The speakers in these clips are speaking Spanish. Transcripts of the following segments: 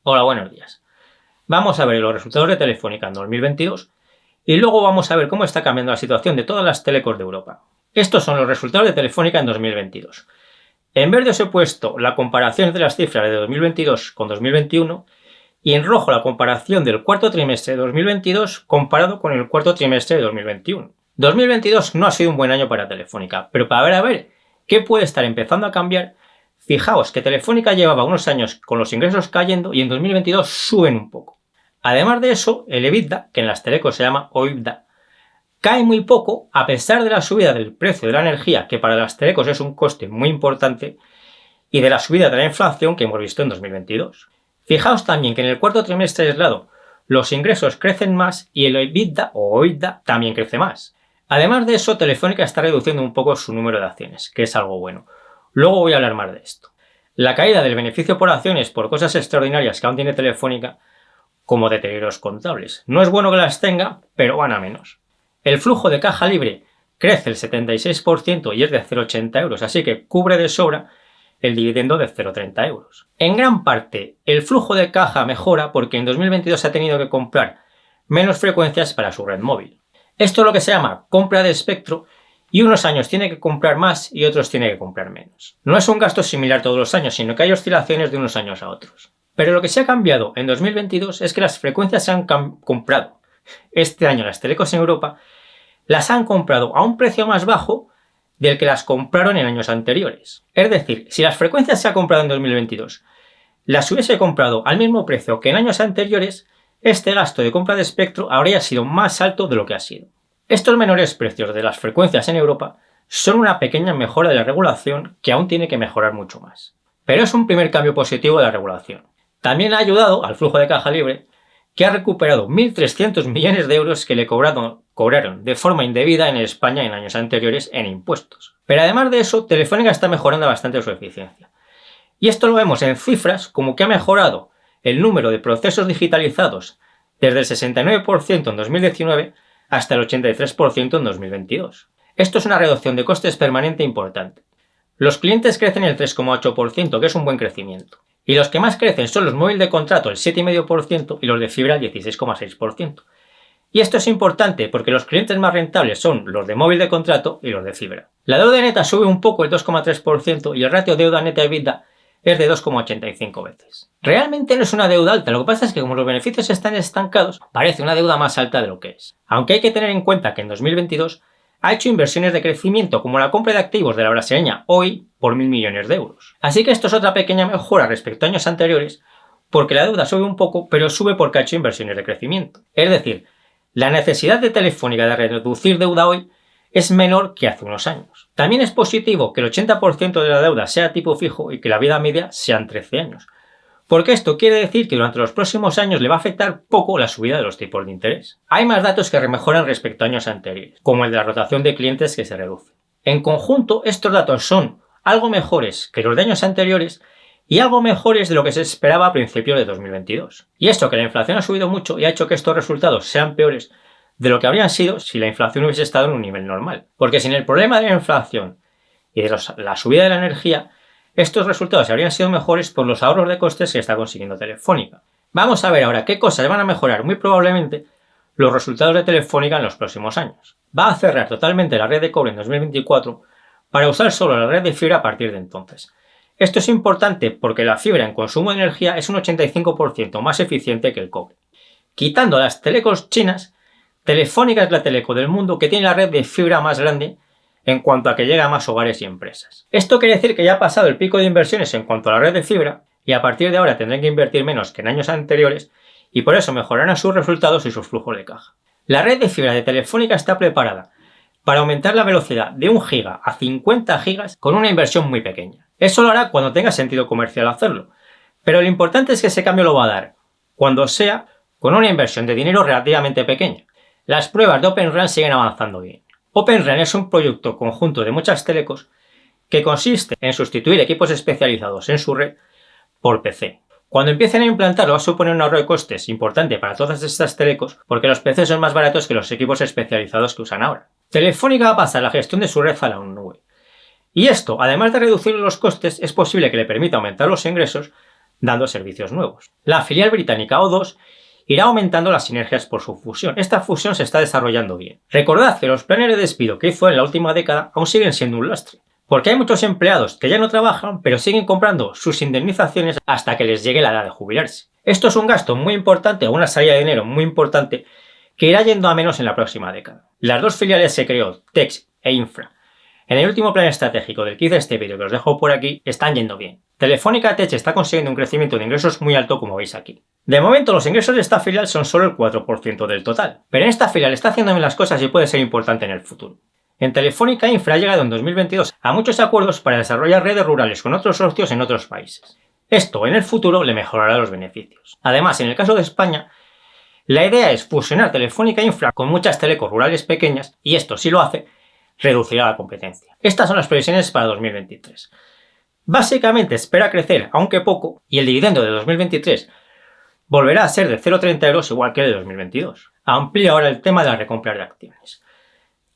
Hola, buenos días. Vamos a ver los resultados de Telefónica en 2022 y luego vamos a ver cómo está cambiando la situación de todas las telecos de Europa. Estos son los resultados de Telefónica en 2022. En verde os he puesto la comparación de las cifras de 2022 con 2021 y en rojo la comparación del cuarto trimestre de 2022 comparado con el cuarto trimestre de 2021. 2022 no ha sido un buen año para Telefónica, pero para ver qué puede estar empezando a cambiar, fijaos que Telefónica llevaba unos años con los ingresos cayendo y en 2022 suben un poco. Además de eso, el EBITDA, que en las telecos se llama OIBDA, cae muy poco a pesar de la subida del precio de la energía, que para las telecos es un coste muy importante, y de la subida de la inflación que hemos visto en 2022. Fijaos también que en el cuarto trimestre aislado los ingresos crecen más y el EBITDA o OIBDA también crece más. Además de eso, Telefónica está reduciendo un poco su número de acciones, que es algo bueno. Luego voy a hablar más de esto. La caída del beneficio por acciones por cosas extraordinarias que aún tiene Telefónica, como deterioros contables. No es bueno que las tenga, pero van a menos. El flujo de caja libre crece el 76% y es de 0,80 euros, así que cubre de sobra el dividendo de 0,30 euros. En gran parte, el flujo de caja mejora porque en 2022 se ha tenido que comprar menos frecuencias para su red móvil. Esto es lo que se llama compra de espectro y unos años tiene que comprar más y otros tiene que comprar menos. No es un gasto similar todos los años, sino que hay oscilaciones de unos años a otros. Pero lo que se ha cambiado en 2022 es que las frecuencias se han comprado. Este año las telecos en Europa las han comprado a un precio más bajo del que las compraron en años anteriores. Es decir, si las frecuencias se han comprado en 2022, las hubiese comprado al mismo precio que en años anteriores, este gasto de compra de espectro habría sido más alto de lo que ha sido. Estos menores precios de las frecuencias en Europa son una pequeña mejora de la regulación que aún tiene que mejorar mucho más. Pero es un primer cambio positivo de la regulación. También ha ayudado al flujo de caja libre, que ha recuperado 1.300 millones de euros que le cobraron de forma indebida en España en años anteriores en impuestos. Pero además de eso, Telefónica está mejorando bastante su eficiencia. Y esto lo vemos en cifras como que ha mejorado el número de procesos digitalizados desde el 69% en 2019 hasta el 83% en 2022. Esto es una reducción de costes permanente importante. Los clientes crecen el 3,8%, que es un buen crecimiento. Y los que más crecen son los móviles de contrato, el 7,5%, y los de fibra, el 16,6%. Y esto es importante porque los clientes más rentables son los de móvil de contrato y los de fibra. La deuda neta sube un poco, el 2,3%, y el ratio deuda neta EBITDA es de 2,85 veces. Realmente no es una deuda alta, lo que pasa es que como los beneficios están estancados, parece una deuda más alta de lo que es. Aunque hay que tener en cuenta que en 2022 ha hecho inversiones de crecimiento como la compra de activos de la brasileña Oi por 1.000 millones de euros. Así que esto es otra pequeña mejora respecto a años anteriores porque la deuda sube un poco, pero sube porque ha hecho inversiones de crecimiento. Es decir, la necesidad de Telefónica de reducir deuda hoy es menor que hace unos años. También es positivo que el 80% de la deuda sea a tipo fijo y que la vida media sean 13 años. Porque esto quiere decir que durante los próximos años le va a afectar poco la subida de los tipos de interés. Hay más datos que mejoran respecto a años anteriores, como el de la rotación de clientes que se reduce. En conjunto, estos datos son algo mejores que los de años anteriores y algo mejores de lo que se esperaba a principios de 2022. Y esto que la inflación ha subido mucho y ha hecho que estos resultados sean peores de lo que habrían sido si la inflación hubiese estado en un nivel normal. Porque sin el problema de la inflación y de la subida de la energía, estos resultados habrían sido mejores por los ahorros de costes que está consiguiendo Telefónica. Vamos a ver ahora qué cosas van a mejorar muy probablemente los resultados de Telefónica en los próximos años. Va a cerrar totalmente la red de cobre en 2024 para usar solo la red de fibra a partir de entonces. Esto es importante porque la fibra en consumo de energía es un 85% más eficiente que el cobre. Quitando las telecos chinas, Telefónica es la teleco del mundo que tiene la red de fibra más grande en cuanto a que llega a más hogares y empresas. Esto quiere decir que ya ha pasado el pico de inversiones en cuanto a la red de fibra y a partir de ahora tendrán que invertir menos que en años anteriores y por eso mejorarán sus resultados y sus flujos de caja. La red de fibra de Telefónica está preparada para aumentar la velocidad de 1 giga a 50 gigas con una inversión muy pequeña. Eso lo hará cuando tenga sentido comercial hacerlo, pero lo importante es que ese cambio lo va a dar cuando sea con una inversión de dinero relativamente pequeña. Las pruebas de Open RAN siguen avanzando bien. Open RAN es un proyecto conjunto de muchas telecos que consiste en sustituir equipos especializados en su red por PC. Cuando empiecen a implantarlo va a suponer un ahorro de costes importante para todas estas telecos porque los PCs son más baratos que los equipos especializados que usan ahora. Telefónica va a pasar la gestión de su red a la nube. Y esto, además de reducir los costes, es posible que le permita aumentar los ingresos dando servicios nuevos. La filial británica O2 irá aumentando las sinergias por su fusión. Esta fusión se está desarrollando bien. Recordad que los planes de despido que hizo en la última década aún siguen siendo un lastre, porque hay muchos empleados que ya no trabajan, pero siguen comprando sus indemnizaciones hasta que les llegue la edad de jubilarse. Esto es un gasto muy importante o una salida de dinero muy importante que irá yendo a menos en la próxima década. Las dos filiales se creó, Tech e Infra. En el último plan estratégico del que hice este vídeo, que os dejo por aquí, están yendo bien. Telefónica Tech está consiguiendo un crecimiento de ingresos muy alto, como veis aquí. De momento los ingresos de esta filial son solo el 4% del total, pero en esta filial está haciendo bien las cosas y puede ser importante en el futuro. En Telefónica Infra ha llegado en 2022 a muchos acuerdos para desarrollar redes rurales con otros socios en otros países. Esto en el futuro le mejorará los beneficios. Además, en el caso de España, la idea es fusionar Telefónica Infra con muchas telecos rurales pequeñas y esto, si lo hace, reducirá la competencia. Estas son las previsiones para 2023. Básicamente espera crecer, aunque poco, y el dividendo de 2023 volverá a ser de 0,30 euros igual que el de 2022. Amplía ahora el tema de la recompra de acciones.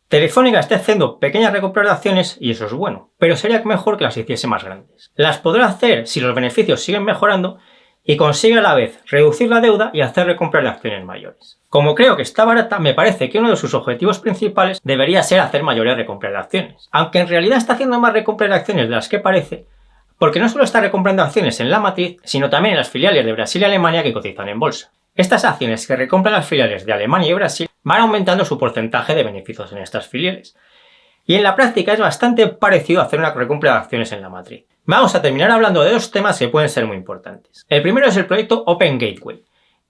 Telefónica está haciendo pequeñas recompras de acciones y eso es bueno, pero sería mejor que las hiciese más grandes. Las podrá hacer si los beneficios siguen mejorando y consigue a la vez reducir la deuda y hacer recompras de acciones mayores. Como creo que está barata, me parece que uno de sus objetivos principales debería ser hacer mayores recompras de acciones. Aunque en realidad está haciendo más recompras de acciones de las que parece, porque no solo está recomprando acciones en la matriz, sino también en las filiales de Brasil y Alemania que cotizan en bolsa. Estas acciones que recompran las filiales de Alemania y Brasil van aumentando su porcentaje de beneficios en estas filiales. Y en la práctica es bastante parecido a hacer una recompra de acciones en la matriz. Vamos a terminar hablando de dos temas que pueden ser muy importantes. El primero es el proyecto Open Gateway,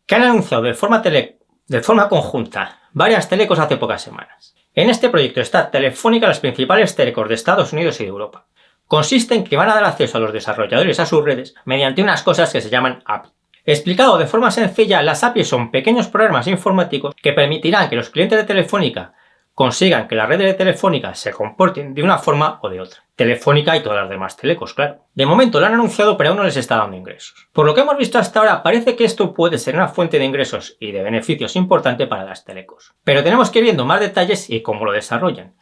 que han anunciado de forma conjunta varias telecos hace pocas semanas. En este proyecto está Telefónica, las principales telecos de Estados Unidos y de Europa. Consiste en que van a dar acceso a los desarrolladores a sus redes mediante unas cosas que se llaman API. Explicado de forma sencilla, las API son pequeños programas informáticos que permitirán que los clientes de Telefónica consigan que las redes de Telefónica se comporten de una forma o de otra. Telefónica y todas las demás telecos, claro. De momento lo han anunciado, pero aún no les está dando ingresos. Por lo que hemos visto hasta ahora, parece que esto puede ser una fuente de ingresos y de beneficios importante para las telecos. Pero tenemos que ir viendo más detalles y cómo lo desarrollan.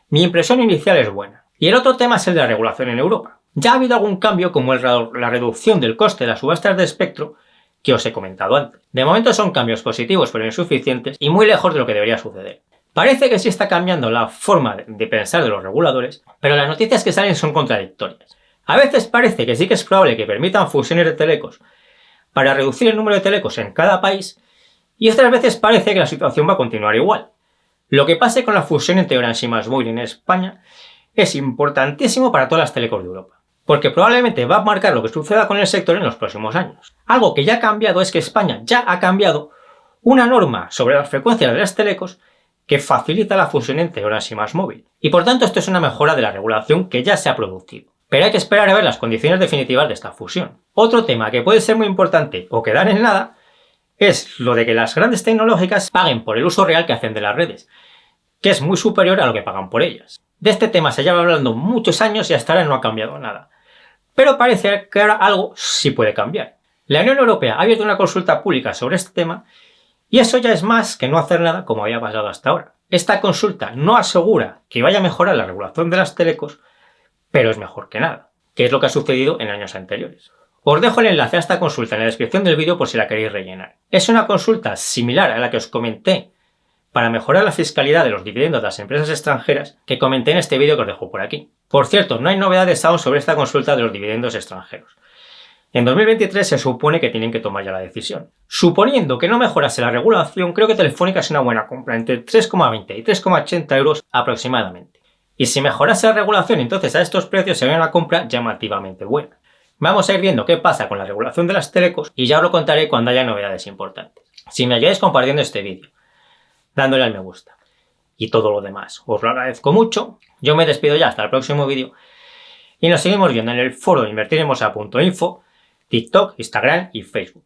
Mi impresión inicial es buena. Y el otro tema es el de la regulación en Europa. Ya ha habido algún cambio como la reducción del coste de las subastas de espectro que os he comentado antes. De momento son cambios positivos pero insuficientes y muy lejos de lo que debería suceder. Parece que sí está cambiando la forma de pensar de los reguladores, pero las noticias que salen son contradictorias. A veces parece que sí que es probable que permitan fusiones de telecos para reducir el número de telecos en cada país y otras veces parece que la situación va a continuar igual. Lo que pase con la fusión entre Orange y MásMóvil en España es importantísimo para todas las telecos de Europa, porque probablemente va a marcar lo que suceda con el sector en los próximos años. Algo que ya ha cambiado es que España ya ha cambiado una norma sobre las frecuencias de las telecos que facilita la fusión entre Orange y MásMóvil. Y por tanto esto es una mejora de la regulación que ya se ha producido. Pero hay que esperar a ver las condiciones definitivas de esta fusión. Otro tema que puede ser muy importante o quedar en nada es lo de que las grandes tecnológicas paguen por el uso real que hacen de las redes, que es muy superior a lo que pagan por ellas. De este tema se lleva hablando muchos años y hasta ahora no ha cambiado nada. Pero parece que ahora algo sí puede cambiar. La Unión Europea ha abierto una consulta pública sobre este tema y eso ya es más que no hacer nada como había pasado hasta ahora. Esta consulta no asegura que vaya a mejorar la regulación de las telecos, pero es mejor que nada, que es lo que ha sucedido en años anteriores. Os dejo el enlace a esta consulta en la descripción del vídeo por si la queréis rellenar. Es una consulta similar a la que os comenté para mejorar la fiscalidad de los dividendos de las empresas extranjeras que comenté en este vídeo que os dejo por aquí. Por cierto, no hay novedades aún sobre esta consulta de los dividendos extranjeros. En 2023 se supone que tienen que tomar ya la decisión. Suponiendo que no mejorase la regulación, creo que Telefónica es una buena compra, entre 3,20 y 3,80 euros aproximadamente. Y si mejorase la regulación, entonces a estos precios sería una compra llamativamente buena. Vamos a ir viendo qué pasa con la regulación de las telecos y ya os lo contaré cuando haya novedades importantes. Si me ayudáis compartiendo este vídeo, dándole al me gusta y todo lo demás, os lo agradezco mucho. Yo me despido ya hasta el próximo vídeo y nos seguimos viendo en el foro invertiremosa.info, TikTok, Instagram y Facebook.